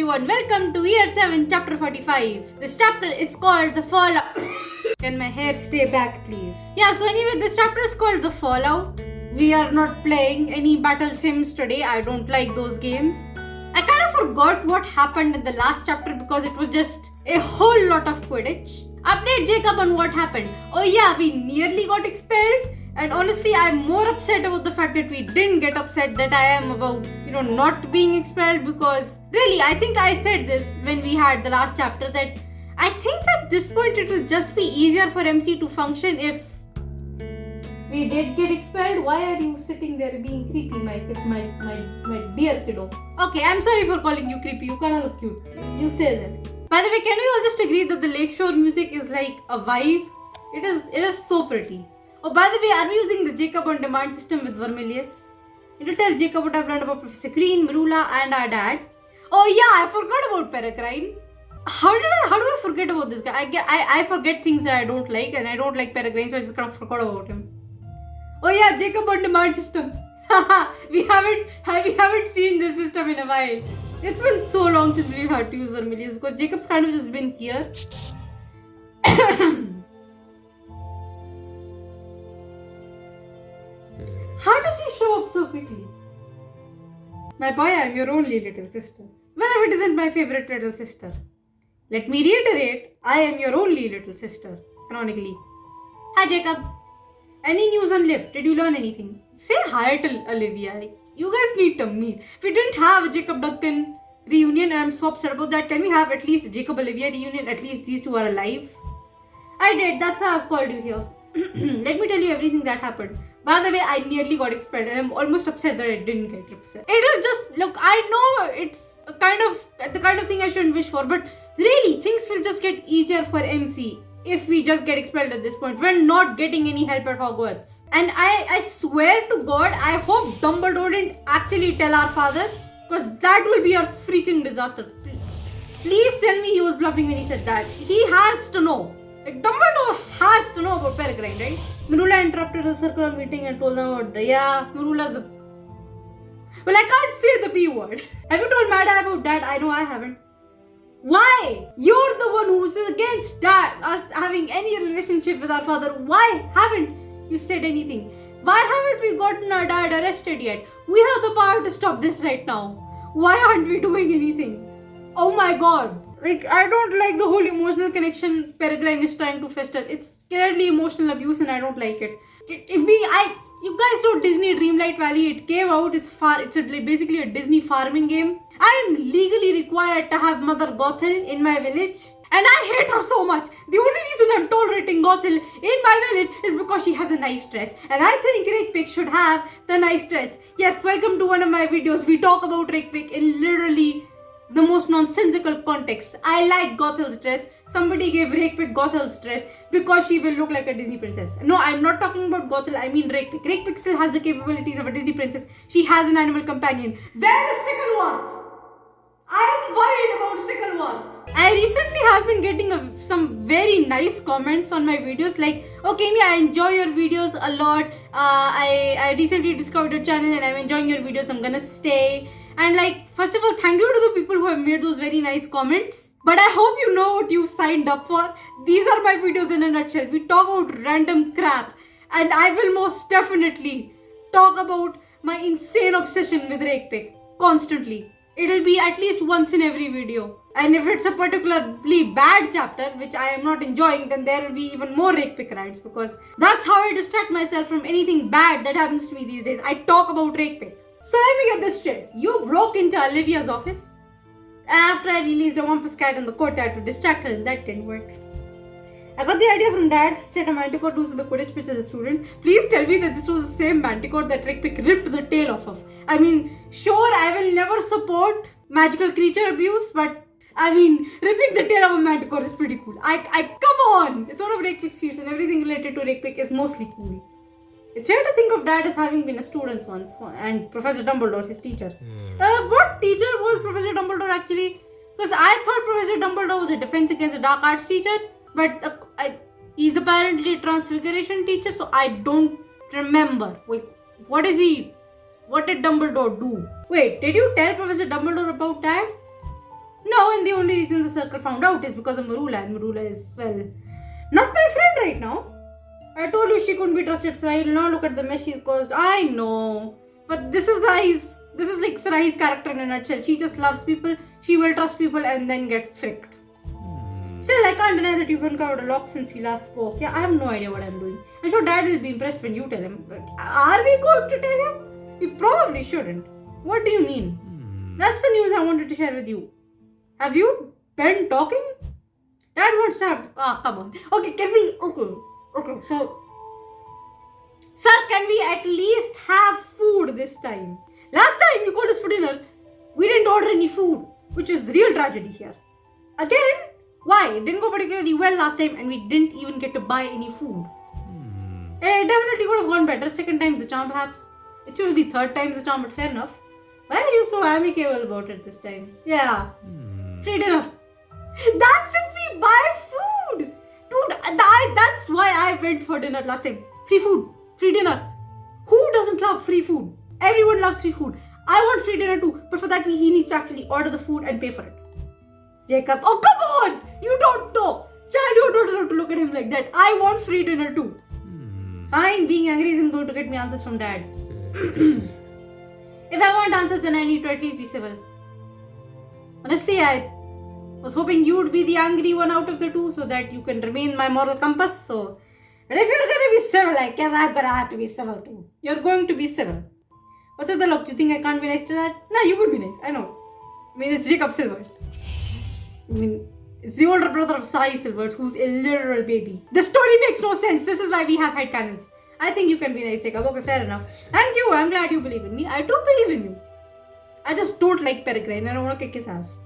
everyone, welcome to year 7 chapter 45. This chapter is called The Fallout. Can my hair stay back please? Yeah, so anyway, this chapter is called The Fallout. We are not playing any battle sims today. I don't like those games. I kind of forgot what happened in the last chapter because it was just a whole lot of Quidditch. Update Jacob on what happened. Oh yeah, we nearly got expelled. And honestly, I'm more upset about the fact that we didn't get upset that I am about, not being expelled, because really, I think I said this when we had the last chapter that I think at this point it will just be easier for MC to function if we did get expelled. Why are you sitting there being creepy, my dear kiddo? Okay, I'm sorry for calling you creepy. You kinda look cute. You stay there. By the way, can we all just agree that the Lakeshore music is like a vibe? It is so pretty. Oh, by the way, are we using the Jacob on demand system with Vermilius? It will tell Jacob what I've learned about Professor Green, Merula, and our dad. Oh yeah, I forgot about Peregrine. How do I forget about this guy? I forget things that I don't like, and I don't like Peregrine, so I just kind of forgot about him. Oh yeah, Jacob on demand system. we haven't seen this system in a while. It's been so long since we've had to use Vermilius because Jacob's kind of just been here. How does he show up so quickly? My boy, I am your only little sister. Well, if it isn't my favorite little sister. Let me reiterate, I am your only little sister, canonically. Hi Jacob. Any news on Liv? Did you learn anything? Say hi to Olivia. You guys need to meet. We didn't have a Jacob Duncan reunion and I'm so upset about that. Can we have at least a Jacob Olivia reunion? At least these two are alive. I did. That's how I've called you here. Let me tell you everything that happened. By the way, I nearly got expelled and I'm almost upset that I didn't get upset. It'll just, look, I know it's the kind of thing I shouldn't wish for, but really, things will just get easier for MC if we just get expelled at this point. We're not getting any help at Hogwarts. And I swear to God, I hope Dumbledore didn't actually tell our father, because that will be a freaking disaster. Please tell me he was bluffing when he said that. He has to know. Like, Dumbledore has to know about Peregrine, right? Merula interrupted the circular meeting and told them about, Merula's a... Well, I can't say the B word. Have you told Mada about that? I know I haven't. Why? You're the one who's against us having any relationship with our father. Why haven't you said anything? Why haven't we gotten our dad arrested yet? We have the power to stop this right now. Why aren't we doing anything? Oh my God. Like, I don't like the whole emotional connection Peregrine is trying to fester. It's clearly emotional abuse and I don't like it. You guys know Disney Dreamlight Valley. It came out. It's basically a Disney farming game. I am legally required to have Mother Gothel in my village. And I hate her so much. The only reason I'm tolerating Gothel in my village is because she has a nice dress. And I think Rakepick should have the nice dress. Yes, welcome to one of my videos. We talk about Rakepick in literally the most nonsensical context. I like Gothel's dress. Somebody gave Rakepick Gothel's dress because she will look like a Disney princess. No, I'm not talking about Gothel. I mean Rakepick. Rakepick still has the capabilities of a Disney princess. She has an animal companion. Where is Sickleworth? I am worried about Sickleworth. I recently have been getting some very nice comments on my videos like, Akemi, I enjoy your videos a lot. I recently discovered your channel and I'm enjoying your videos. I'm gonna stay. And like, first of all, thank you to the people who have made those very nice comments. But I hope you know what you've signed up for. These are my videos in a nutshell. We talk about random crap. And I will most definitely talk about my insane obsession with Rakepick. Constantly. It'll be at least once in every video. And if it's a particularly bad chapter, which I am not enjoying, then there will be even more Rakepick rides. Because that's how I distract myself from anything bad that happens to me these days. I talk about Rakepick. So let me get this straight. You broke into Olivia's office. And after I released a Wampus cat in the courtyard to distract her, and that didn't work. I got the idea from Dad, set a manticore loose in the Quidditch pitch as a student. Please tell me that this was the same manticore that Rakepick ripped the tail off of. I mean, sure, I will never support magical creature abuse, but I mean, ripping the tail of a manticore is pretty cool. Come on! It's one of Rakepick's feats and everything related to Rakepick is mostly cool. It's fair to think of Dad as having been a student once, and Professor Dumbledore, his teacher. What teacher was Professor Dumbledore actually? Because I thought Professor Dumbledore was a defense against the dark arts teacher, but he's apparently a transfiguration teacher, so I don't remember. Wait, what is he? What did Dumbledore do? Wait, did you tell Professor Dumbledore about that? No, and the only reason the circle found out is because of Merula, and Merula is, well, not my friend right now. I told you she couldn't be trusted, so I will now look at the mess she's caused. I know. But this is like Sarai's character in a nutshell. She just loves people, she will trust people and then get fricked. Still, I can't deny that you've uncovered a lot since we last spoke. Yeah, I have no idea what I'm doing. I'm sure Dad will be impressed when you tell him. But are we going to tell him? We probably shouldn't. What do you mean? That's the news I wanted to share with you. Have you been talking? Dad wants to have... come on. Okay, can we... Okay, so... Sir, can we at least have food this time? Last time you called us for dinner, we didn't order any food, which is the real tragedy here. Again, why? It didn't go particularly well last time and we didn't even get to buy any food. It definitely could have gone better. Second time's the charm, perhaps. It's usually third time's the charm, but fair enough. Why are you so amicable about it this time? Yeah. Free dinner. That's if we buy food! Dude, that's why I went for dinner last time. Free food. Free dinner. Who doesn't love free food? Everyone loves free food. I want free dinner too, but for that he needs to actually order the food and pay for it. Jacob, oh come on! You don't know! Child, you don't have to look at him like that. I want free dinner too. Fine, being angry isn't going to get me answers from Dad. If I want answers, then I need to at least be civil. Honestly, I was hoping you would be the angry one out of the two so that you can remain my moral compass. So, but if you're going to be civil, I guess I'm going to have to be civil too. You're going to be civil. What's with the look? You think I can't be nice to that? No, you would be nice. I know. I mean, it's Jacob Silvers. I mean, it's the older brother of Sai Silvers, who's a literal baby. The story makes no sense. This is why we have headcanons. I think you can be nice, Jacob. Okay, fair enough. Thank you. I'm glad you believe in me. I do believe in you. I just don't like Peregrine. I don't want to kick his ass.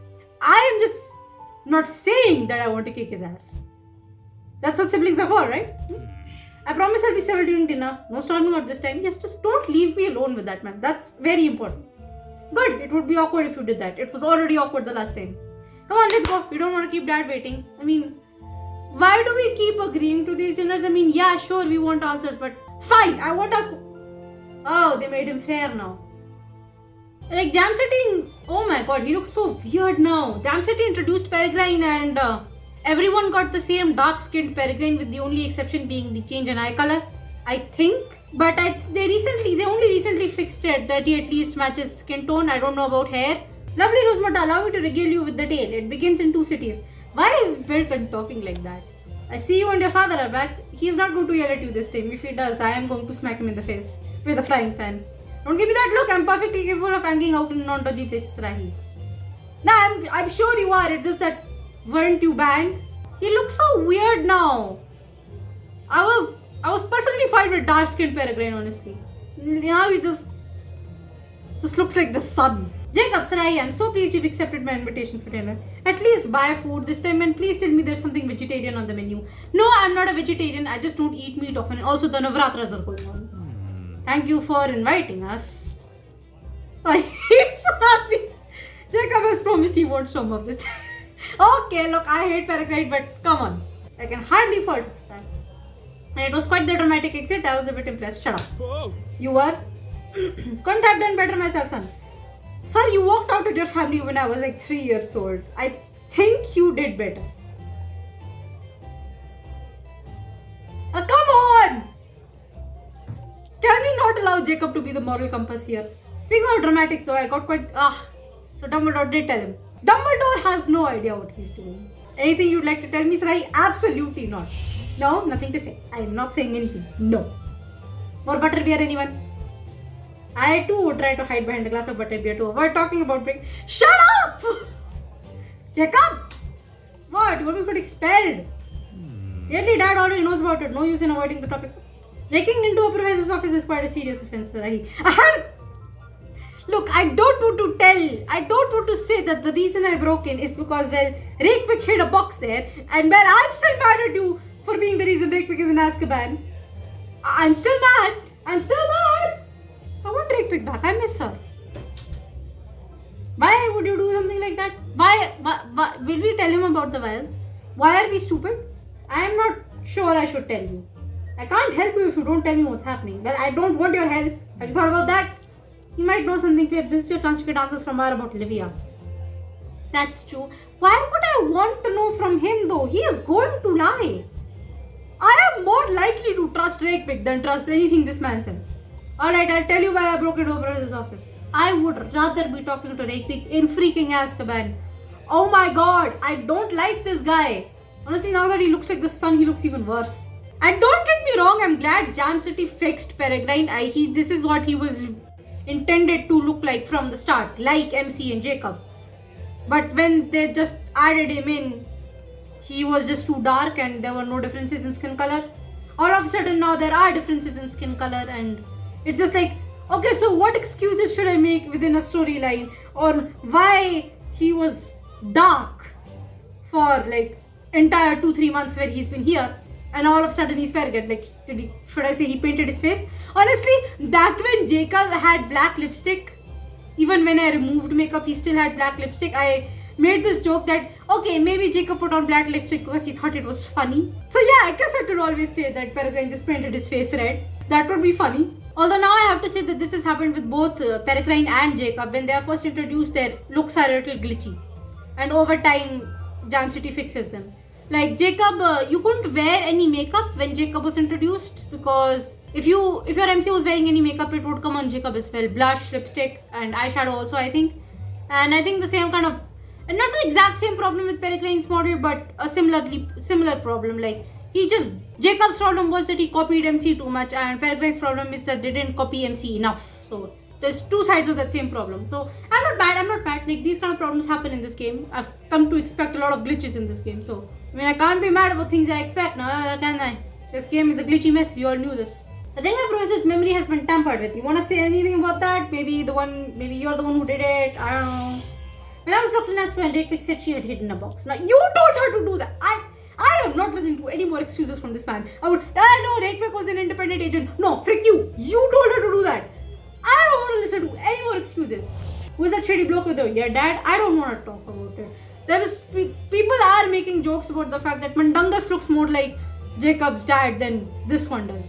I am just not saying that I want to kick his ass. That's what siblings are for, right? I promise I'll be civil during dinner. No storming out this time. Yes, just don't leave me alone with that, man. That's very important. Good. It would be awkward if you did that. It was already awkward the last time. Come on, let's go. We don't want to keep Dad waiting. I mean, why do we keep agreeing to these dinners? I mean, yeah, sure, we want answers, but fine, I want us. Oh, they made him fair now. Like, Jam City, oh my god, he looks so weird now. Jam City introduced Peregrine and everyone got the same dark-skinned Peregrine with the only exception being the change in eye color, I think. But they only recently fixed it that he at least matches skin tone. I don't know about hair. Lovely Rosemata, allow me to regale you with the tale. It begins in 2 cities. Why is Milton talking like that? I see you and your father are back. He's not going to yell at you this time. If he does, I am going to smack him in the face with a frying pan. Don't give me that look. I'm perfectly capable of hanging out in non-dodgy places, Rahi. Nah, I'm sure you are. It's just that, weren't you banned? He looks so weird now. I was perfectly fine with dark-skinned Peregrine, honestly. Now he just looks like the sun. Jacob, Sarai, I'm so pleased you've accepted my invitation for dinner. At least buy food this time and please tell me there's something vegetarian on the menu. No, I'm not a vegetarian. I just don't eat meat often. Also, the Navratras are going on. Thank you for inviting us. He's so happy. Jacob has promised he won't storm off this time. Okay, look, I hate Peregrine, but come on. I can hardly fault that. And it was quite the dramatic exit. I was a bit impressed. Shut up. Whoa. You were? Couldn't have done better myself, son. Sir, you walked out with your family when I was like 3 years old. I think you did better. Come on! Can we not allow Jacob to be the moral compass here? Speaking of dramatic though, I got quite... So Dumbledore did tell him. Dumbledore has no idea what he's doing. Anything you'd like to tell me, Sarai? Absolutely not. No, nothing to say. I am not saying anything. No. More butterbeer, anyone? I too would try to hide behind a glass of butterbeer to avoid talking about drink. Shut up! Jacob! What? You want me to get expelled? Really, Dad already knows about it. No use in avoiding the topic. Breaking into a professor's office is quite a serious offense, Sarai. Look, I don't want to say that the reason I broke in is because, well, Rakepick hid a box there, and well, I'm still mad at you for being the reason Rakepick is in Azkaban. I'm still mad. I want Rakepick back. I miss her. Why would you do something like that? Why will we tell him about the vials? Why are we stupid? I am not sure I should tell you. I can't help you if you don't tell me what's happening. Well, I don't want your help. Have you thought about that? He might know something. This is your chance to get answers from her about Livia. That's true. Why would I want to know from him though? He is going to lie. I am more likely to trust Rakepik than trust anything this man says. Alright, I'll tell you why I broke into his office. I would rather be talking to Rakepik in freaking Azkaban. Oh my god, I don't like this guy. Honestly, now that he looks like the sun, he looks even worse. And don't get me wrong, I'm glad Jam City fixed Peregrine. This is what he was intended to look like from the start, like MC and Jacob. But when they just added him in, he was just too dark and there were no differences in skin color. All of a sudden now there are differences in skin color, and it's just like, okay, so what excuses should I make within a storyline? Or why he was dark for like entire 2-3 months where he's been here, and all of a sudden he's fair again. Like, should I say he painted his face? Honestly, back when Jacob had black lipstick, even when I removed makeup, he still had black lipstick. I made this joke that, okay, maybe Jacob put on black lipstick because he thought it was funny. So yeah, I guess I could always say that Peregrine just painted his face red. That would be funny. Although now I have to say that this has happened with both Peregrine and Jacob. When they are first introduced, their looks are a little glitchy. And over time, Jam City fixes them. Like Jacob, you couldn't wear any makeup when Jacob was introduced, because if your MC was wearing any makeup, it would come on Jacob as well. Blush, lipstick, and eyeshadow also, I think. And I think the same kind of, and not the exact same problem with Peregrine's model, but a similar problem. Like Jacob's problem was that he copied MC too much, and Peregrine's problem is that they didn't copy MC enough. So there's two sides of that same problem. So I'm not bad. Like, these kind of problems happen in this game. I've come to expect a lot of glitches in this game. So I mean, I can't be mad about things I expect now, can I? This game is a glitchy mess. We all knew this. I think my professor's memory has been tampered with. You wanna say anything about that? Maybe you're the one who did it. I don't know. When I was locked in Azkaban, Rakepik said she had hidden a box. Now you told her to do that. I am not listening to any more excuses from this man. I know Rakepik was an independent agent. No, frick you. You told her to do that. I don't want to listen to any more excuses. Who is that shady bloke with your dad? I don't want to talk about it. People are making jokes about the fact that Mundungus looks more like Jacob's dad than this one does.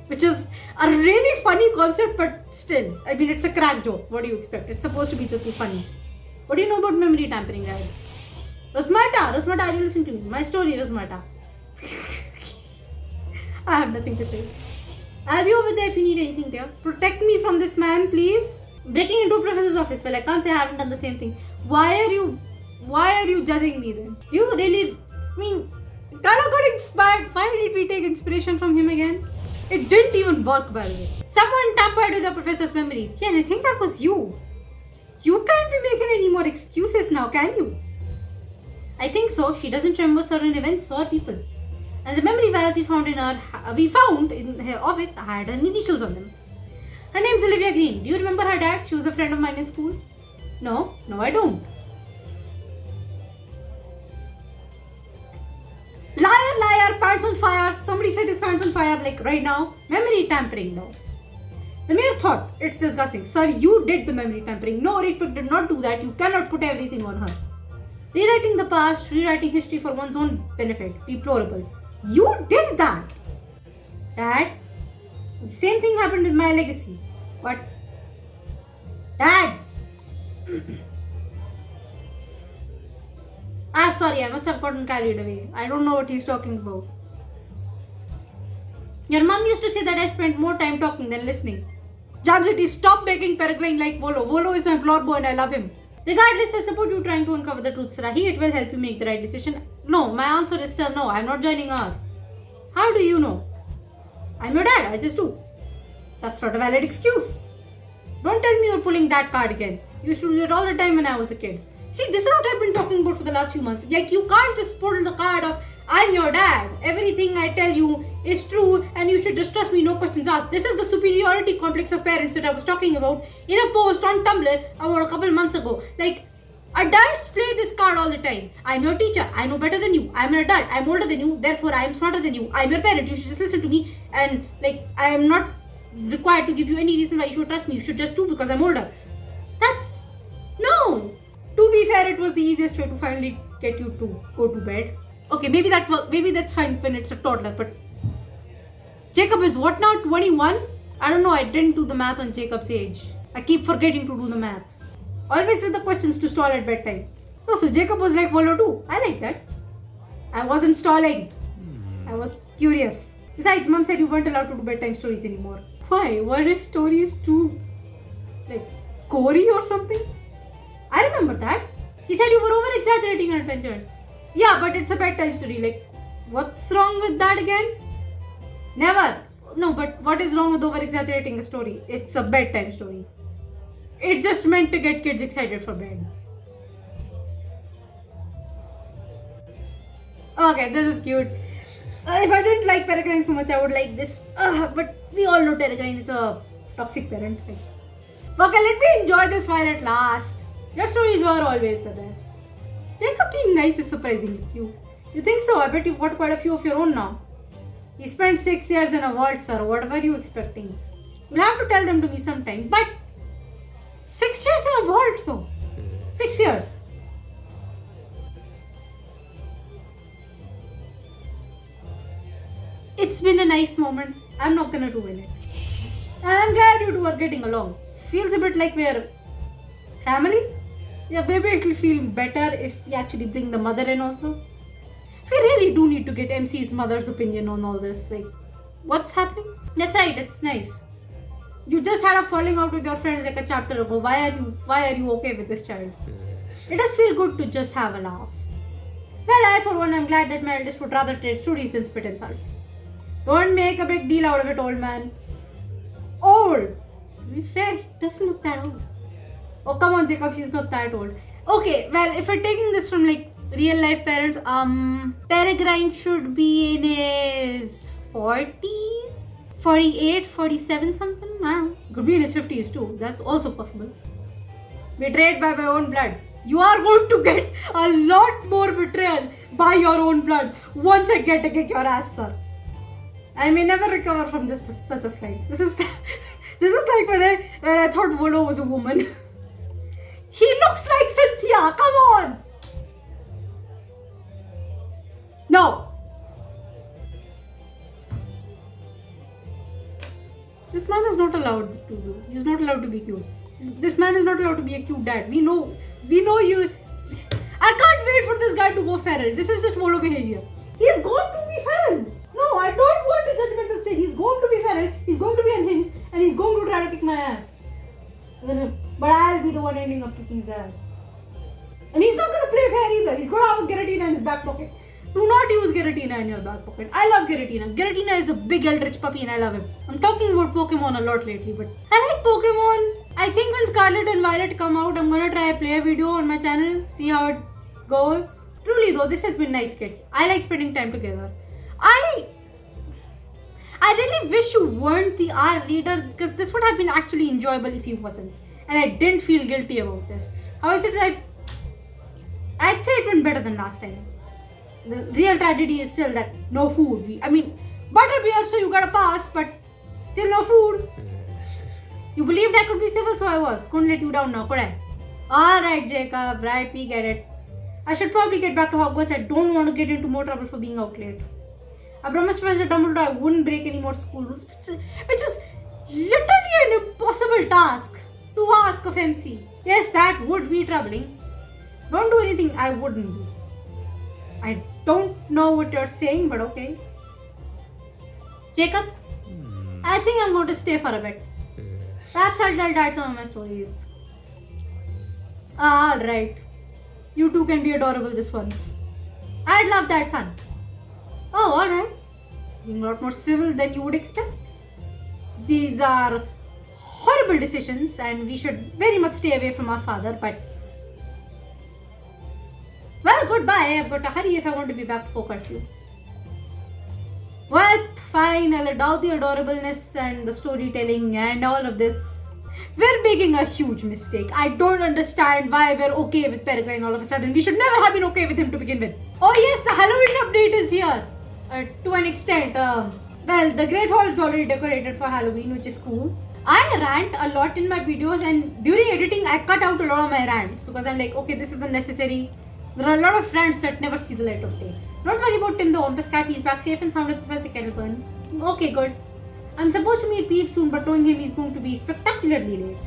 Which is a really funny concept, but still, I mean, it's a crack joke. What do you expect? It's supposed to be just funny. What do you know about memory tampering, Dad? Rosmata, are you listening to me? My story, Rosmata. I have nothing to say. I'll be over there if you need anything, dear. Protect me from this man, please. Breaking into a professor's office. Well, I can't say I haven't done the same thing. Why are you judging me then? You really, I mean, kind of got inspired. Why did we take inspiration from him again? It didn't even work, by the way. Someone tampered with the professor's memories. Yeah, and I think that was you. You can't be making any more excuses now, can you? I think so. She doesn't remember certain events or people. And the memory files we found in her office had her initials on them. Her name's Olivia Green. Do you remember her dad? She was a friend of mine in school. No, I don't. Liar, pants on fire. Somebody set his pants on fire like right now. Memory tampering now. The mere thought, it's disgusting. Sir, you did the memory tampering. No, Rakepik did not do that. You cannot put everything on her. Rewriting the past, rewriting history for one's own benefit. Deplorable. You did that. Dad, the same thing happened with my legacy. But, Dad. Sorry, I must have gotten carried away. I don't know what he's talking about. Your mom used to say that I spent more time talking than listening. Jam City, stop making Peregrine like Volo. Volo is my blood boy and I love him. Regardless, I support you trying to uncover the truth, Sarahi. It will help you make the right decision. No, my answer is still no. I'm not joining her. How do you know? I'm your dad. I just do. That's not a valid excuse. Don't tell me you're pulling that card again. You used to do it all the time when I was a kid. See, this is what I've been talking about for the last few months. Like, you can't just pull the card of, I'm your dad. Everything I tell you is true and you should just trust me, no questions asked. This is the superiority complex of parents that I was talking about in a post on Tumblr about a couple months ago. Like, adults play this card all the time. I'm your teacher. I know better than you. I'm an adult. I'm older than you. Therefore, I am smarter than you. I'm your parent. You should just listen to me. And, like, I am not required to give you any reason why you should trust me. You should just do because I'm older. No. To be fair, it was the easiest way to finally get you to go to bed. Okay, maybe that's fine when it's a toddler, but Jacob is what now, 21? I don't know, I didn't do the math on Jacob's age. I keep forgetting to do the math. Always with the questions to stall at bedtime. Oh, so Jacob was like Volo too. I like that. I wasn't stalling. I was curious. Besides, Mom said you weren't allowed to do bedtime stories anymore. Why? Were his stories too, like, gory or something? I remember that. She said you were over-exaggerating your adventures. Yeah, but it's a bedtime story. Like, what's wrong with that again? Never. No, but what is wrong with over-exaggerating a story? It's a bedtime story. It's just meant to get kids excited for bed. Okay, this is cute. If I didn't like Peregrine so much, I would like this. But we all know Peregrine is a toxic parent. Okay, let me enjoy this while it lasts. Your stories were always the best. Jacob being nice is surprisingly cute. You think so? I bet you've got quite a few of your own now. He spent 6 years in a vault, sir. What were you expecting? You'll have to tell them to me sometime. But 6 years in a vault though. 6 years. It's been a nice moment. I'm not gonna ruin it. And I'm glad you two are getting along. Feels a bit like we're family. Yeah, maybe it'll feel better if we actually bring the mother in also. We really do need to get MC's mother's opinion on all this. Like, what's happening? That's right, it's nice. You just had a falling out with your friends like a chapter ago. Why are you okay with this child? It does feel good to just have a laugh. Well, I for one am glad that my eldest would rather trade stories than spit insults. Don't make a big deal out of it, old man. Old? To be fair, he doesn't look that old. Oh, come on, Jacob, she's not that old. Okay, well, if we're taking this from like real life parents, Peregrine should be in his 40s? 48, 47 something? I don't know. Could be in his 50s too. That's also possible. Betrayed by my own blood. You are going to get a lot more betrayal by your own blood once I get to kick your ass, sir. I may never recover from just such a slight. This is like when I thought Volo was a woman. He looks like Cynthia. Come on. No. This man is not allowed to do. He's not allowed to be cute. This man is not allowed to be a cute dad. We know you. I can't wait for this guy to go feral. This is just Volo behavior. He is going to be feral. No, I don't want a judgmental state. He's going to be feral. He's going to be unhinged. And he's going to try to kick my ass. But I'll be the one ending up kicking his ass. And he's not going to play fair either. He's going to have a Giratina in his back pocket. Do not use Giratina in your back pocket. I love Giratina. Giratina is a big eldritch puppy and I love him. I'm talking about Pokemon a lot lately, but I like Pokemon. I think when Scarlet and Violet come out, I'm going to try a play video on my channel. See how it goes. Truly though, this has been nice, kids. I like spending time together. I really wish you weren't the R reader because this would have been actually enjoyable if you wasn't. And I didn't feel guilty about this. How is it that I'd say it went better than last time. The real tragedy is still that no food. Butterbeers, so you got a pass, but still no food. You believed I could be civil, so I was. Couldn't let you down now, could I? Alright, Jacob, right, we get it. I should probably get back to Hogwarts. I don't want to get into more trouble for being out late. I promised Professor Dumbledore I wouldn't break any more school rules, which is literally an impossible task to ask of MC. Yes, that would be troubling. Don't do anything I wouldn't do. I don't know what you're saying, but okay. Jacob, I think I'm going to stay for a bit. Perhaps I'll tell Dad some of my stories. Alright. You two can be adorable this once. I'd love that, son. Oh, alright. Being a lot more civil than you would expect. These are horrible decisions and we should very much stay away from our father, but... Well, goodbye. I've got to hurry if I want to be back before curfew. Well, fine. I'll adopt the adorableness and the storytelling and all of this. We're making a huge mistake. I don't understand why we're okay with Peregrine all of a sudden. We should never have been okay with him to begin with. Oh yes, the Halloween update is here. To an extent. Well, the Great Hall is already decorated for Halloween, which is cool. I rant a lot in my videos and during editing I cut out a lot of my rants because I'm like, okay, this is unnecessary. There are a lot of rants that never see the light of day. Don't worry about Tim the Wampus Cat, he's back safe and sound with Professor Kettleburn. Okay, good. I'm supposed to meet Peeves soon, but knowing him he's going to be spectacularly late.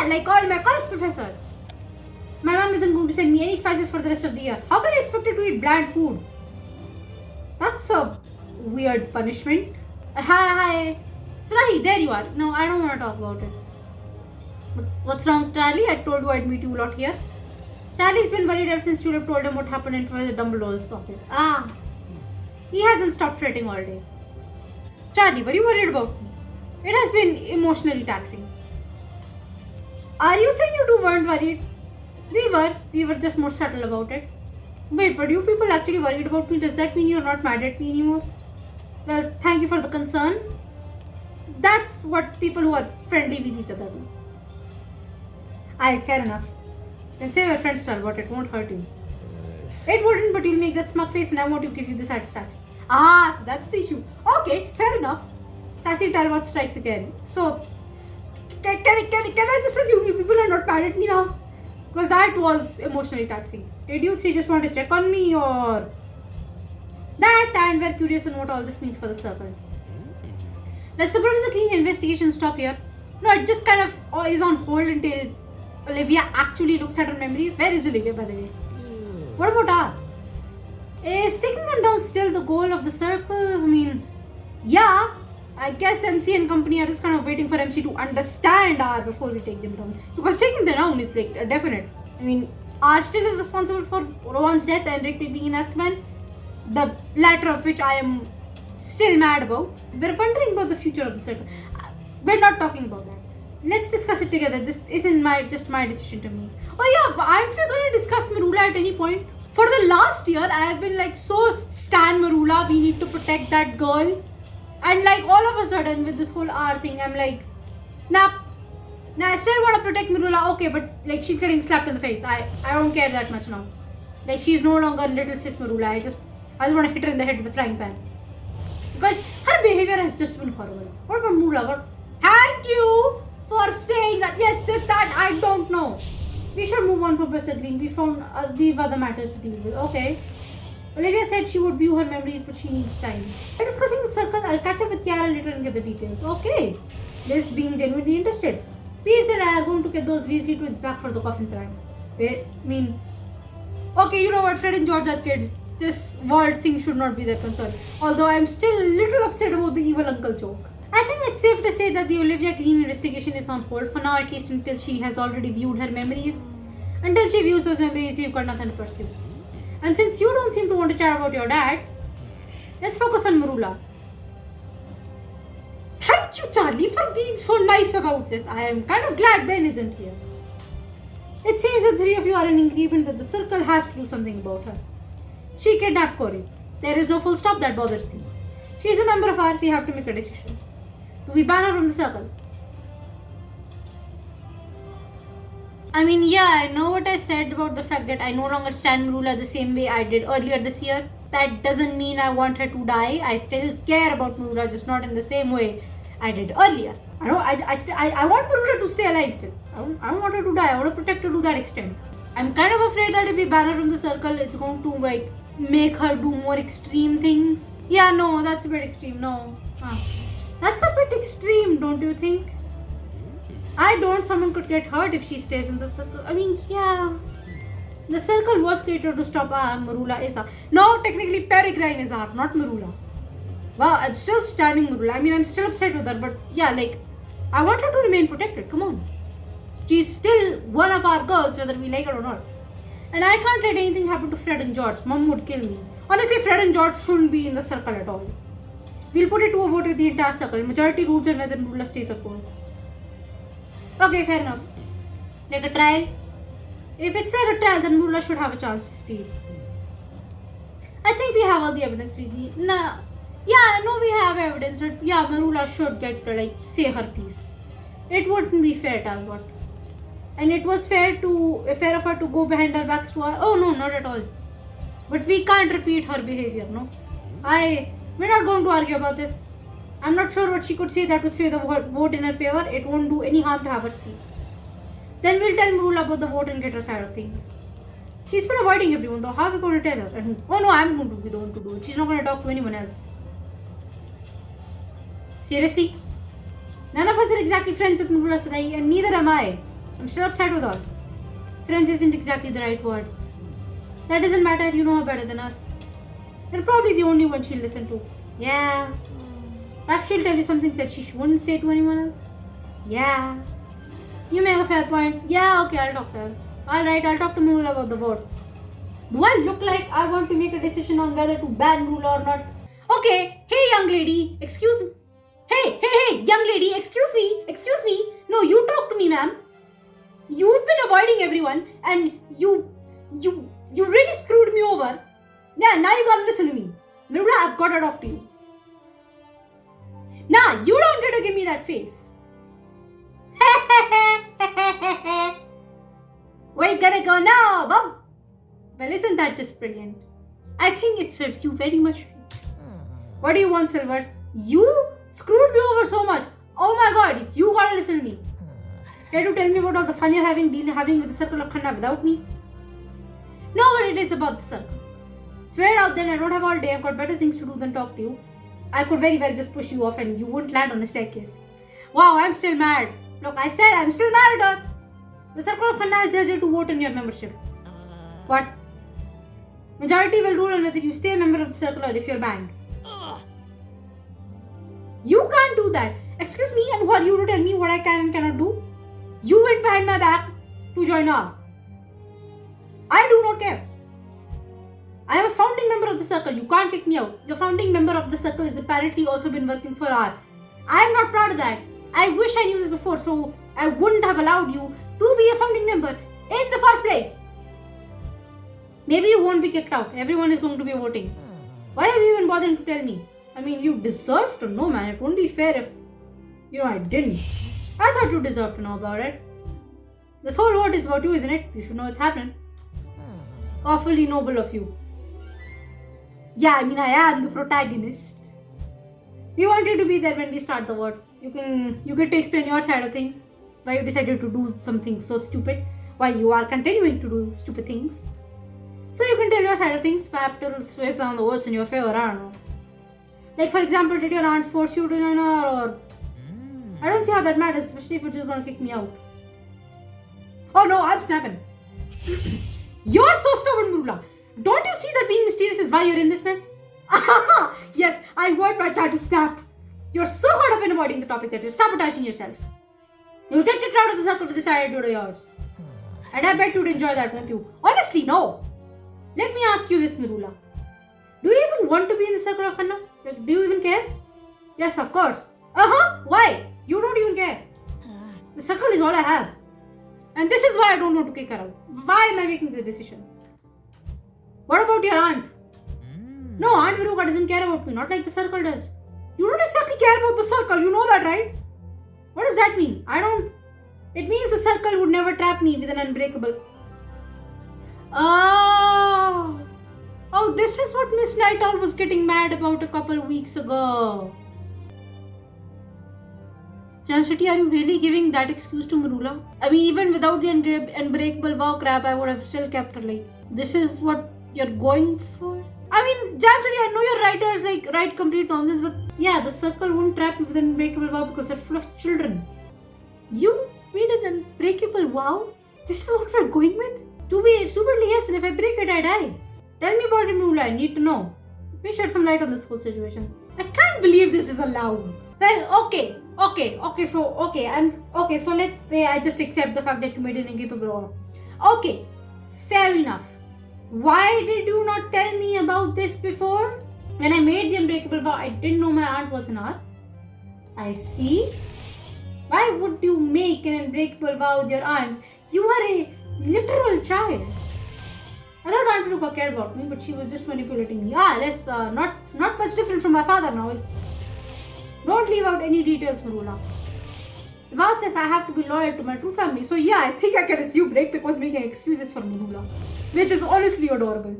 Like all my college professors. My mom isn't going to send me any spices for the rest of the year. How can I expect her to eat bland food? That's a weird punishment. Hi. Srahi, there you are. No, I don't want to talk about it. But what's wrong, Charlie? I told you I'd meet you a lot here. Charlie's been worried ever since Tulip told him what happened in Professor Dumbledore's office. He hasn't stopped fretting all day. Charlie, were you worried about me? It has been emotionally taxing. Are you saying you two weren't worried? We were just more subtle about it. Wait, but you people actually worried about me? Does that mean you're not mad at me anymore? Well, thank you for the concern. That's what people who are friendly with each other do. Alright, fair enough. Then say we're friends, but it won't hurt you. It wouldn't, but you'll make that smug face and I want to give you the satisfaction. So that's the issue. Okay, fair enough. Sassy Talbot strikes again. So, can I just assume you people are not mad at me now? Because that was emotionally taxing. Did you three just want to check on me or... That, and we're curious on what all this means for the circle. Does the Professor Green investigation stop here? No, it just kind of is on hold until Olivia actually looks at her memories. Where is Olivia, by the way? What about R? Is taking them down still the goal of the circle? I mean, yeah. I guess MC and company are just kind of waiting for MC to understand R before we take them down. Because taking them down is like a definite. I mean, R still is responsible for Rowan's death and Rick being in Azkaban. The latter of which I am still mad about. We're wondering about the future of the circle. We're not talking about that. Let's discuss it together. This isn't just my decision to make. Oh yeah, but aren't we going to discuss Merula at any point? For the last year, I have been like so stan Merula, we need to protect that girl. And like all of a sudden with this whole R thing, I'm like, nah, I still want to protect Merula, okay, but like she's getting slapped in the face. I don't care that much now. Like she's no longer little sis Merula. I just want to hit her in the head with a frying pan. Because her behavior has just been horrible. What about Merula? Thank you for saying that. Yes, just that I don't know. We should move on from Professor Green. We found we've other matters to deal with. Okay. Olivia said she would view her memories, but she needs time. We're discussing the circle. I'll catch up with Kiara later and get the details. Okay. Liz being genuinely interested. Peeves and I are going to get those Weasley twins back for the coffin prank. Okay, you know what? Fred and George are kids. This world thing should not be their concern. Although I'm still a little upset about the evil uncle joke. I think it's safe to say that the Olivia Green investigation is on hold for now, at least until she has already viewed her memories. Until she views those memories, we've got nothing to pursue. And since you don't seem to want to chat about your dad, let's focus on Merula. Thank you, Charlie, for being so nice about this. I am kind of glad Ben isn't here. It seems the three of you are in agreement that the circle has to do something about her. She kidnapped Corey. There is no full stop that bothers me. She is a member of ours. We have to make a decision. Do we ban her from the circle? I mean, yeah, I know what I said about the fact that I no longer stand Merula the same way I did earlier this year. That doesn't mean I want her to die. I still care about Merula, just not in the same way I did earlier. I want Merula to stay alive still. I don't want her to die. I want to protect her to that extent. I'm kind of afraid that if we ban her from the circle, it's going to like make her do more extreme things. Yeah, no, that's a bit extreme. No. That's a bit extreme, don't you think? I don't. Someone could get hurt if she stays in the circle. I mean, yeah. The circle was created to stop R. Merula is R. No, technically Peregrine is R, not Merula. Wow, I'm still standing Merula. I mean, I'm still upset with her, but yeah, like, I want her to remain protected. Come on. She's still one of our girls, whether we like her or not. And I can't let anything happen to Fred and George. Mom would kill me. Honestly, Fred and George shouldn't be in the circle at all. We'll put it to a vote with the entire circle. Majority rules and whether Merula stays or goes. Okay, fair enough. Like a trial. If it's like a trial, then Merula should have a chance to speak. I think we have all the evidence we need. Nah. Yeah, I know we have evidence, but yeah, Merula should get to like say her piece. It wouldn't be fair, Talbot. And it was fair of her to go behind her backs to her. Oh no, not at all. But we can't repeat her behavior, no? We're not going to argue about this. I'm not sure what she could say that would sway the vote in her favor. It won't do any harm to have her speak. Then we'll tell Merula about the vote and get her side of things. She's been avoiding everyone though. How are we going to tell her? And, oh no, I'm going to be the one to do it. She's not going to talk to anyone else. Seriously? None of us are exactly friends with Merula Sadai, and neither am I. I'm still upset with her. Friends isn't exactly the right word. That doesn't matter, you know her better than us. You're probably the only one she'll listen to. Yeah. Perhaps she'll tell you something that she wouldn't say to anyone else. Yeah. You make a fair point. Yeah, okay, I'll talk to her. Alright, I'll talk to Merula about the vote. Do I look like I want to make a decision on whether to ban Merula or not? Okay, hey young lady, excuse me. Hey, young lady, excuse me. No, you talk to me, ma'am. You've been avoiding everyone and you really screwed me over. Yeah, now you gotta listen to me. Merula, I've gotta talk to you. Nah, you don't get to give me that face. Where you gonna go now, Bob? Well, isn't that just brilliant? I think it serves you very much. What do you want, Silvers? You screwed me over so much. Oh my god, you gotta listen to me. Care to tell me about all the fun you're having with the circle of Khanna without me? No, but it is about the circle. Swear it out then, I don't have all day. I've got better things to do than talk to you. I could very well just push you off and you wouldn't land on a staircase. Wow, I'm still mad. Look, I said I'm still mad at her. The circle of Khanna is just there to vote in your membership. What? Majority will rule on whether you stay a member of the circle or if you're banned. You can't do that. Excuse me, and who are you to tell me what I can and cannot do? You went behind my back to join R. I do not care. I am a founding member of the circle. You can't kick me out. The founding member of the circle has apparently also been working for R. I am not proud of that. I wish I knew this before, so I wouldn't have allowed you to be a founding member in the first place. Maybe you won't be kicked out. Everyone is going to be voting. Why are you even bothering to tell me? I mean, you deserve to know, man. It wouldn't be fair if, I didn't. I thought you deserved to know about it. This whole vote is about you, isn't it? You should know it's happening. Awfully noble of you. Yeah, I mean, I am the protagonist. We wanted to be there when we start the vote. You get to explain your side of things. Why you decided to do something so stupid. Why you are continuing to do stupid things. So you can tell your side of things. Perhaps it'll sway down the votes in your favor. I don't know. Like, for example, did your aunt force you to join her, or... I don't see how that matters, especially if you're just gonna kick me out. Oh no, I'm snapping. You're so stubborn, Merula. Don't you see that being mysterious is why you're in this mess? Yes, I want my child to snap. You're so caught up in avoiding the topic that you're sabotaging yourself. You'll get kicked out of the circle with this attitude of yours. And I bet you'd enjoy that, won't you? Honestly, no. Let me ask you this, Merula. Do you even want to be in the circle of Khanna? Like, do you even care? Yes, of course. Why? You don't even care. The circle is all I have. And this is why I don't want to kick her out. Why am I making this decision? What about your aunt? No, Aunt Viruka doesn't care about me, not like the circle does. You don't exactly care about the circle, you know that, right? What does that mean? It means the circle would never trap me with an unbreakable... Oh, this is what Miss Night Owl was getting mad about a couple weeks ago. Jamshiti, are you really giving that excuse to Merula? I mean, even without the unbreakable vow crap, I would have still kept her. Like, this is what you're going for? I mean, Jamshiti, I know your writers write complete nonsense, but yeah, the circle won't trap you with an unbreakable vow because they're full of children. You made an unbreakable vow? This is what we're going with? To be stupidly yes, and if I break it, I die. Tell me about it, Merula. I need to know. We shed some light on this whole situation. I can't believe this is allowed. Well, okay. So let's say I just accept the fact that you made an incapable vow. Okay, fair enough. Why did you not tell me about this before? When I made the unbreakable vow, I didn't know my aunt was an R. I see. Why would you make an unbreakable vow with your aunt? You are a literal child. I thought Aunt Viruka cared about me, but she was just manipulating me. Let's not much different from my father now. Don't leave out any details, Merula. The vow says I have to be loyal to my true family. So yeah, I think I can assume Drake was making excuses for Merula, which is honestly adorable.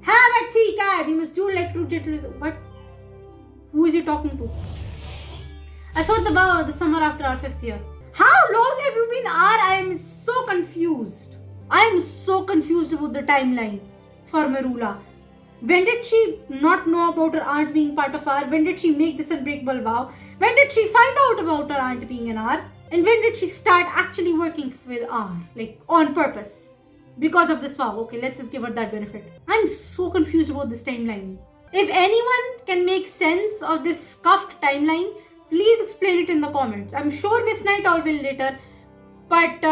Have a tea, cat. You must do like true gentlemen. What? Who is he talking to? I thought the vow the summer after our 5th year. How long have you been R? I am so confused. I am so confused about the timeline for Merula. When did she not know about her aunt being part of R? When did she make this unbreakable vow? When did she find out about her aunt being an R? And when did she start actually working with R? Like, on purpose? because of this vow. Okay, let's just give her that benefit. I'm so confused about this timeline. If anyone can make sense of this scuffed timeline, please explain it in the comments. I'm sure Miss Night Owl will later, but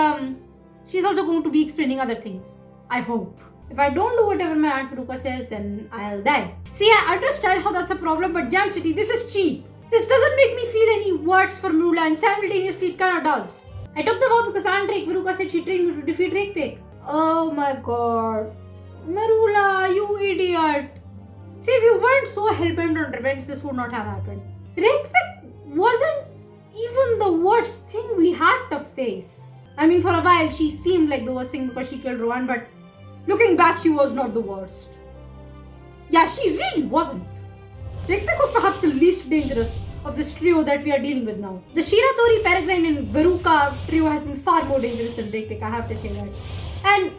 she's also going to be explaining other things. I hope. If I don't do whatever my Aunt Veruca says, then I'll die. See, I understand how that's a problem, but Jam City, this is cheap. This doesn't make me feel any worse for Merula, and simultaneously it kinda does. I took the vow because Aunt Veruca said she trained me to defeat Rakepig. Oh my god. Merula, you idiot. See, if you weren't so hellbent on revenge, this would not have happened. Rakepig wasn't even the worst thing we had to face. I mean, for a while, she seemed like the worst thing because she killed Rowan, but looking back, she was not the worst. Yeah, she really wasn't. Rakepig was perhaps the least dangerous of this trio that we are dealing with now. The Shiratori, Peregrine and Veruca trio has been far more dangerous than Rakepig, I have to say that. And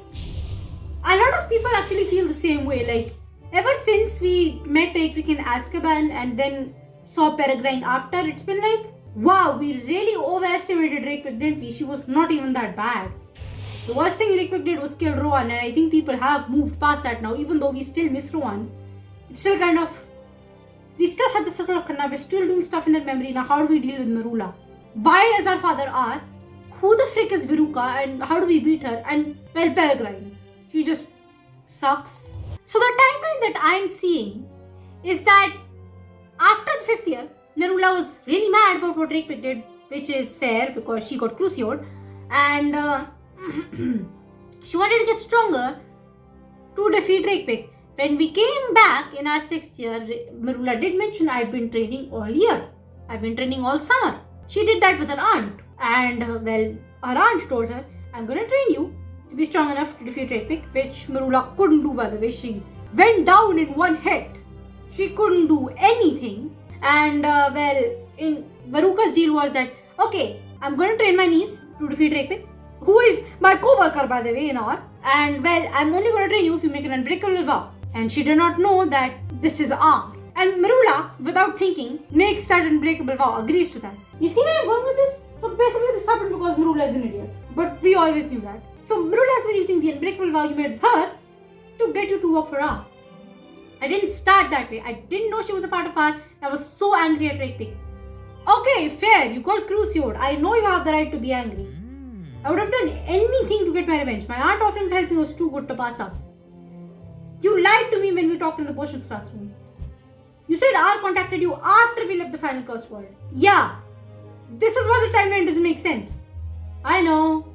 a lot of people actually feel the same way. Like, ever since we met Rakepig in Azkaban and then saw Peregrine after, it's been like, wow, we really overestimated Rakepig, didn't we? She was not even that bad. The worst thing Rakepig did was kill Rowan, and I think people have moved past that now. Even though we still miss Rowan, it's still kind of, we still have the circle of Kanna, we're still doing stuff in that memory. Now, how do we deal with Merula? Why does our father R? Who the frick is Veruca, and how do we beat her? And, well, Peregrine. She just sucks. So the timeline that I'm seeing is that after the 5th year, Merula was really mad about what Rakepig did, which is fair because she got crucioed, and she wanted to get stronger to defeat Rakepig. When we came back in our 6th year, Merula did mention I'd been training all year. I've been training all summer. She did that with her aunt. And, well, her aunt told her, I'm gonna train you to be strong enough to defeat Rakepig, which Merula couldn't do, by the way. She went down in one hit. She couldn't do anything. And, well, in Veruca's deal was that, okay, I'm gonna train my niece to defeat Rakepig, who is my co-worker, by the way, in R. And, well, I'm only gonna train you if you make an unbreakable vow. And she did not know that this is R. And Merula, without thinking, makes that unbreakable vow, agrees to that. You see where I'm going with this? So basically this happened because Merula is an idiot. But we always knew that. So Merula has been using the unbreakable vow you made with her to get you to work for R. I didn't start that way. I didn't know she was a part of R. I was so angry at Rakepig. Okay, fair. You got crucioed. I know you have the right to be angry. I would have done anything to get my revenge. My aunt offering to help me was too good to pass up. You lied to me when we talked in the potions classroom. You said R contacted you after we left the final curse world. Yeah. This is why the timeline doesn't make sense. I know.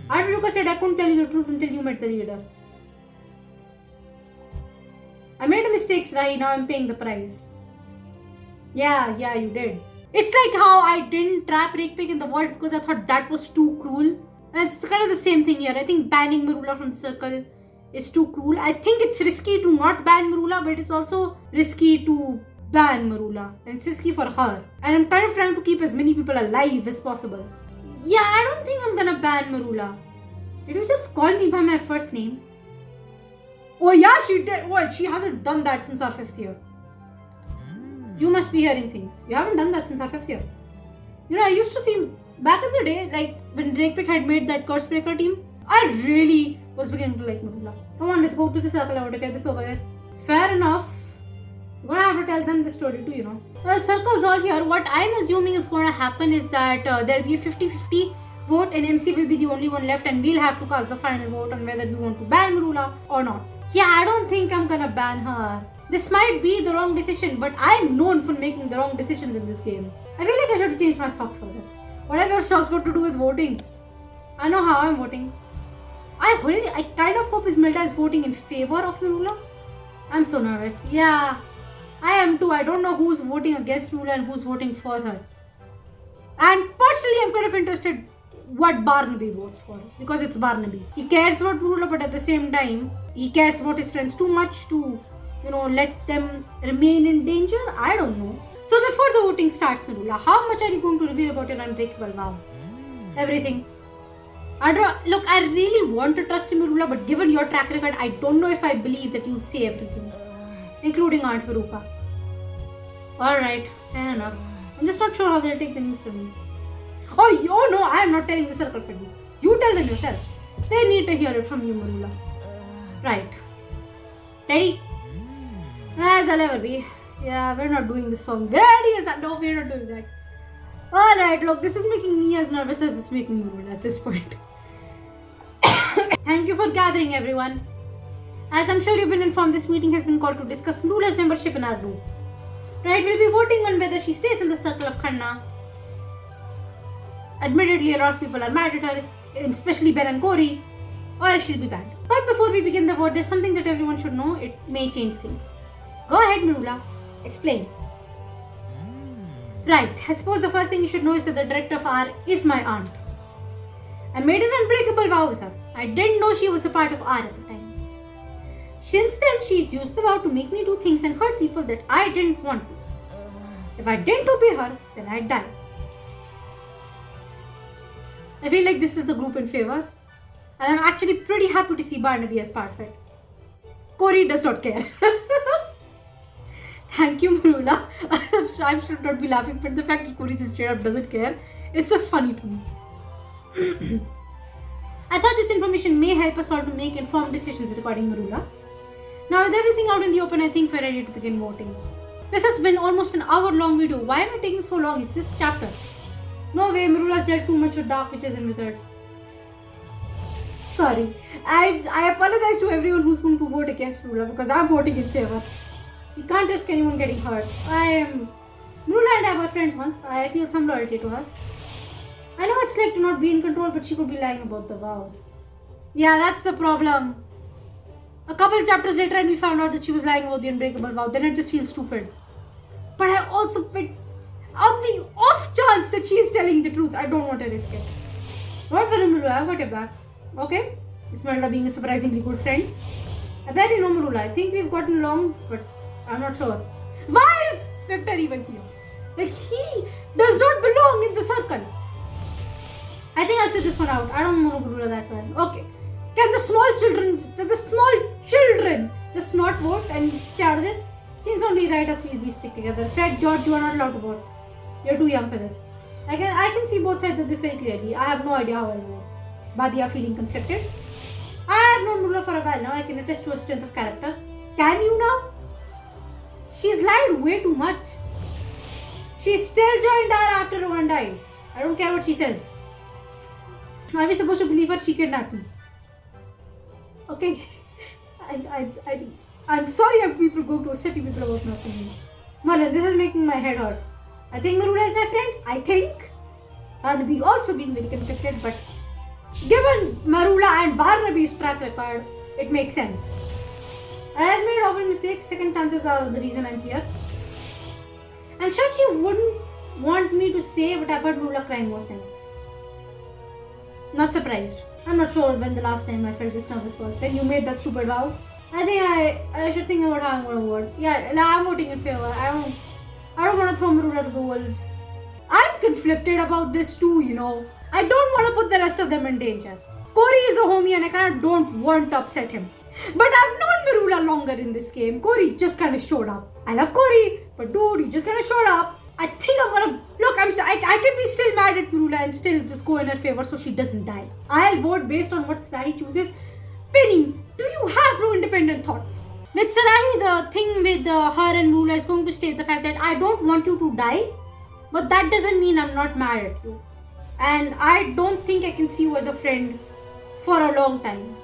Aunt Veruca said I couldn't tell you the truth until you met the leader. I made a mistake, Rahi. Now I'm paying the price. Yeah, you did. It's like how I didn't trap Rakepig in the vault because I thought that was too cruel. And it's kind of the same thing here. I think banning Merula from the circle is too cruel. I think it's risky to not ban Merula, but it's also risky to ban Merula. And it's risky for her. And I'm kind of trying to keep as many people alive as possible. Yeah, I don't think I'm gonna ban Merula. Did you just call me by my first name? Oh yeah, she did. Well, she hasn't done that since our 5th year. You must be hearing things. You haven't done that since our 5th year. You know, I used to see back in the day, like when Rakepig had made that Curse Breaker team, I really was beginning to like Merula. Come on, let's go to the circle. I want to get this over there. Fair enough. You're gonna have to tell them the story too, you know. Well, circle's all here. What I'm assuming is gonna happen is that there'll be a 50-50 vote and MC will be the only one left and we'll have to cast the final vote on whether we want to ban Merula or not. Yeah, I don't think I'm gonna ban her. This might be the wrong decision, but I'm known for making the wrong decisions in this game. I feel like I should change my socks for this. What have your socks got to do with voting? I know how I'm voting. I kind of hope Ismelda is voting in favor of Merula. I'm so nervous. Yeah, I am too. I don't know who's voting against Merula and who's voting for her. And personally, I'm kind of interested what Barnaby votes for, because it's Barnaby. He cares about Merula, but at the same time, he cares about his friends too much to, you know, let them remain in danger. I don't know. So before the voting starts, Merula, how much are you going to reveal about your unbreakable vow? Everything. Look, I really want to trust Merula, but given your track record, I don't know if I believe that you'll say everything, including Aunt Veruca. Alright, fair enough. I'm just not sure how they'll take the news from me. Oh no, I am not telling the circle for you. You tell them yourself. They need to hear it from you, Merula. Right. Ready? As I'll ever be. Yeah, we're not doing this song. Ready as that? No, we're not doing that. Alright, look, this is making me as nervous as it's making Merula at this point. Thank you for gathering, everyone. As I'm sure you've been informed, this meeting has been called to discuss Merula's membership in our group. Right, we'll be voting on whether she stays in the circle of Khanna. Admittedly, a lot of people are mad at her, especially Ben and Corey, or she'll be banned. But before we begin the vote, there's something that everyone should know. It may change things. Go ahead, Merula. Explain. Right, I suppose the first thing you should know is that the director of R is my aunt. I made an unbreakable vow with her. I didn't know she was a part of R at the time. Since then, she's used the vow to make me do things and hurt people that I didn't want to. If I didn't obey her, then I'd die. I feel like this is the group in favor, and I'm actually pretty happy to see Barnaby as part of it. Corey does not care. Thank you, Merula. I should not be laughing, but the fact that Corey just straight up doesn't care, it's just funny to me. I thought this information may help us all to make informed decisions regarding Merula. Now with everything out in the open, I think we're ready to begin voting. This has been almost an hour-long video. Why am I taking so long? It's just a chapter. No way, Merula's dealt too much with dark witches and wizards. Sorry. I apologize to everyone who's going to vote against Merula because I'm voting in favor. You can't risk anyone getting hurt. Merula and I were friends once. I feel some loyalty to her. I know it's like to not be in control, but she could be lying about the vow. Yeah, that's the problem. A couple chapters later and we found out that she was lying about the unbreakable vow. Then it just feels stupid. But I also picked on the off chance that she is telling the truth. I don't want to risk it. What for Merula? I got your back. Okay? Ismailda being a surprisingly good friend. I barely know Merula. I think we've gotten along, but I'm not sure. Why is Victor even here? Like, he does not belong in the circle. I think I'll sit this one out. I don't know Merula that well. Okay. Can the small children just not vote and stay out of this? Seems only right as we stick together. Fred, George, you are not allowed to vote. You're too young for this. I can see both sides of this very clearly. I have no idea how I'll vote. Badia feeling conflicted. I have known Merula for a while now. I can attest to her strength of character. Can you now? She's lied way too much. She still joined her after Rowan died. I don't care what she says. Are we supposed to believe her? She kidnapped me. Okay. I'm sorry if people go to upset people about nothing. Marlon, this is making my head hurt. I think Merula is my friend. I think. And we also being very conflicted, but given Merula and Barnaby's track record, it makes sense. I have made often mistakes. Second chances are the reason I'm here. I'm sure she wouldn't want me to say, but I've heard Merula crying most nights. Not surprised. I'm not sure when the last time I felt this nervous was. When you made that stupid vow. I think I should think about how I'm going to vote. Yeah, I'm voting in favor. I don't want to throw Merula to the wolves. I'm conflicted about this too, you know. I don't want to put the rest of them in danger. Corey is a homie and I kind of don't want to upset him. But I've known Merula longer in this game. Corey just kind of showed up. I love Corey, but dude, he just kind of showed up. I think I'm gonna look. I can be still mad at Merula and still just go in her favor so she doesn't die. I'll vote based on what Sarahi chooses. Penny, do you have no independent thoughts? With Sarahi, the thing with her and Merula is going to state the fact that I don't want you to die, but that doesn't mean I'm not mad at you. And I don't think I can see you as a friend for a long time.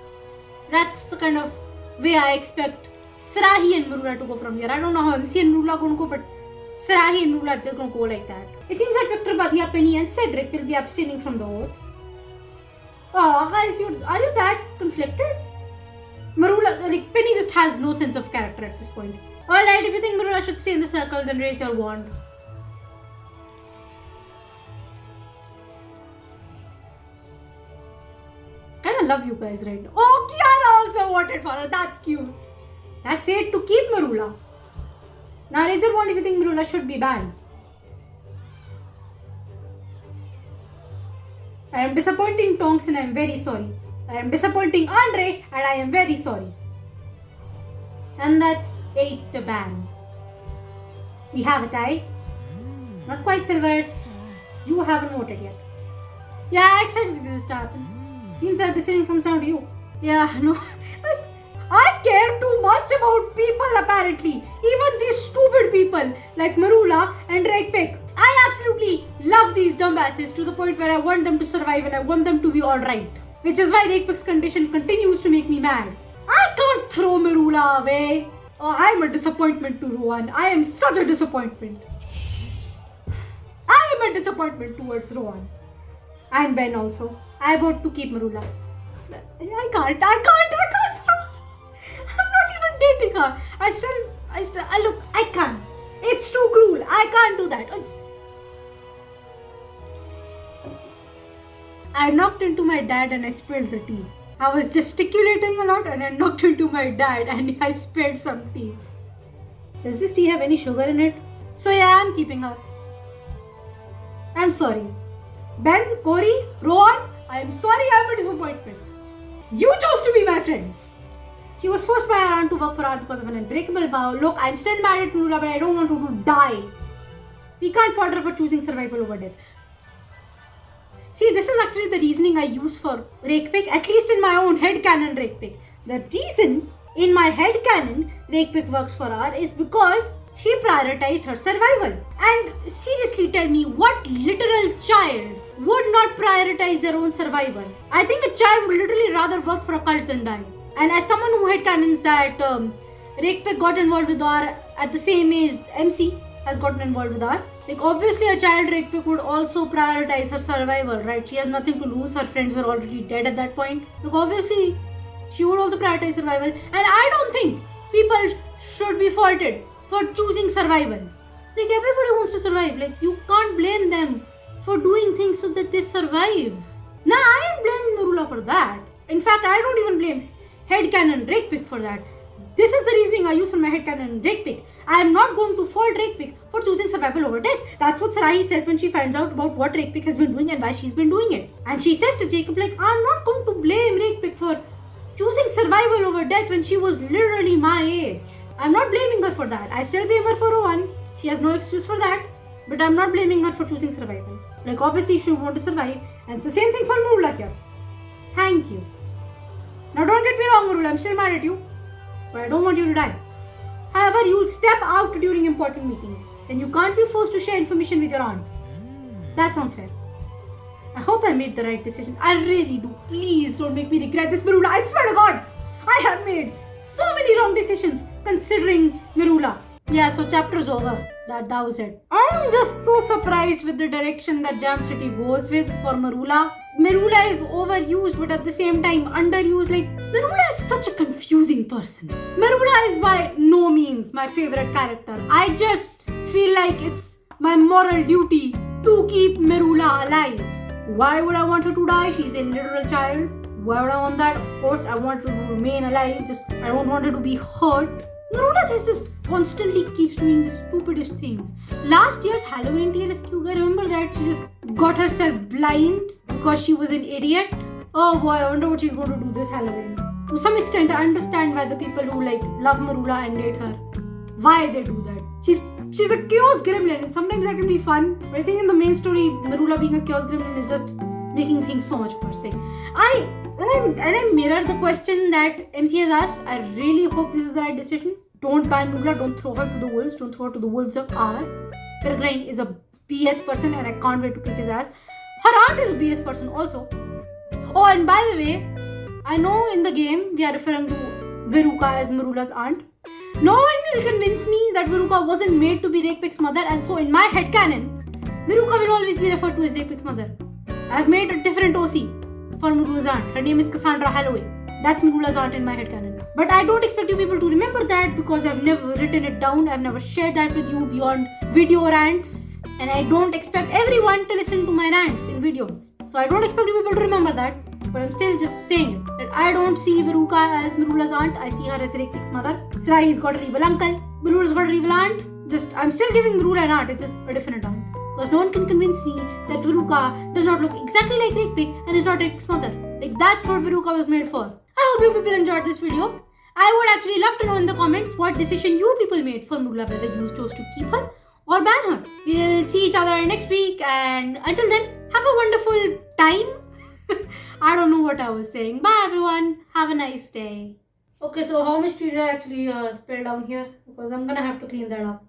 That's the kind of way I expect Sarahi and Merula to go from here. I don't know how MC and Merula are going to go, but Sarahi and Merula are just going to go like that. It seems that Victor, Badia, Penny and Cedric will be abstaining from the vote. Oh, guys, are you that conflicted? Merula, like, Penny just has no sense of character at this point. Alright, if you think Merula should stay in the circle, then raise your wand. Kinda love you guys right now. Oh, Kiara also voted for her. That's cute. That's it to keep Merula. Now raise your wand if you think Merula should be banned. I am disappointing Tonks and I am very sorry. I am disappointing Andre and I am very sorry. And that's 8 to ban. We have a tie. Not quite Silvers. You haven't voted yet. Yeah, I expected this to happen. Seems that decision comes down to you. Yeah, no. I care too much about people apparently. Even these stupid people like Merula and Rakepick. I absolutely love these dumbasses to the point where I want them to survive and I want them to be alright. Which is why Rakepick's condition continues to make me mad. I can't throw Merula away. Oh, I'm a disappointment to Rohan. I am such a disappointment. I am a disappointment towards Rohan. And Ben also. I vote to keep Merula. I can't. I'm not even dating her. I can't. It's too cruel. I can't do that. I knocked into my dad and I spilled the tea. I was gesticulating a lot and I knocked into my dad and I spilled some tea. Does this tea have any sugar in it? So yeah, I'm keeping her. I'm sorry. Ben, Corey, Rohan, I am sorry, I'm a disappointment. You chose to be my friends. She was forced by her aunt to work for her because of an unbreakable vow. Look, I'm still mad at Merula, but I don't want her to die. We can't fault her for choosing survival over death. See, this is actually the reasoning I use for Rakepick, at least in my own headcanon Rakepick. The reason in my headcanon Rakepick works for her is because she prioritized her survival. And seriously tell me, what literal child would not prioritize their own survival? I think a child would literally rather work for a cult than die. And as someone who headcanons that Rakepick got involved with her at the same age MC has gotten involved with her, like obviously a child Rakepick would also prioritize her survival, right? She has nothing to lose, her friends were already dead at that point. Like obviously she would also prioritize survival. And I don't think people should be faulted for choosing survival. Like everybody wants to survive. Like you can't blame them for doing things so that they survive. Nah, I ain't blaming Merula for that. In fact, I don't even blame headcanon Rakepick for that. This is the reasoning I use for my headcanon Rakepick. I am not going to fault Rakepick for choosing survival over death. That's what Sarahi says when she finds out about what Rakepick has been doing and why she's been doing it. And she says to Jacob, like, I'm not going to blame Rakepick for choosing survival over death when she was literally my age. I'm not blaming her for that. I still blame her for Rohan. She has no excuse for that. But I'm not blaming her for choosing survival. Like obviously she would want to survive. And it's the same thing for Merula here. Thank you. Now don't get me wrong, Merula. I'm still mad at you. But I don't want you to die. However, you'll step out during important meetings. Then you can't be forced to share information with your aunt. That sounds fair. I hope I made the right decision. I really do. Please don't make me regret this, Merula. I swear to God. I have made so many wrong decisions considering Merula. Yeah, so chapter's over. That was it. I'm just so surprised with the direction that Jam City goes with for Merula. Merula is overused but at the same time underused. Like, Merula is such a confusing person. Merula is by no means my favorite character. I just feel like it's my moral duty to keep Merula alive. Why would I want her to die? She's a literal child. Why would I want that? Of course, I want her to remain alive. I don't want her to be hurt. Merula just constantly keeps doing the stupidest things. Last year's Halloween TLSQ, I remember that she just got herself blind because she was an idiot. Oh boy, I wonder what she's going to do this Halloween. To some extent, I understand why the people who love Merula and hate her, why they do that. She's a chaos gremlin and sometimes that can be fun. But I think in the main story, Merula being a chaos gremlin is just making things so much worse. When I mirror the question that MC has asked, I really hope this is the right decision. Don't ban Merula, don't throw her to the wolves, don't throw her to the wolves of R. Peregrine is a BS person and I can't wait to kick his ass. Her aunt is a BS person also. Oh, and by the way, I know in the game we are referring to Veruca as Merula's aunt. No one will convince me that Veruca wasn't made to be Rakepick's mother, and so in my headcanon, Veruca will always be referred to as Rakepick's mother. I have made a different OC for Merula's aunt. Her name is Cassandra Holloway. That's Merula's aunt in my headcanon. But I don't expect you people to remember that because I've never written it down. I've never shared that with you beyond video rants. And I don't expect everyone to listen to my rants in videos. So I don't expect you people to remember that. But I'm still just saying it. That I don't see Veruca as Merula's aunt. I see her as Rakepick's mother. Sarahi's got an evil uncle. Merula's got an evil aunt. I'm still giving Merula an aunt. It's just a different aunt. Because no one can convince me that Veruca does not look exactly like Rakepick and is not Rakepick's mother. Like that's what Veruca was made for. I hope you people enjoyed this video. I would actually love to know in the comments what decision you people made for Merula, whether you chose to keep her or ban her. We'll see each other next week, and until then, have a wonderful time. I don't know what I was saying. Bye everyone. Have a nice day. Okay, so how much did I actually spill down here? Because I'm gonna have to clean that up.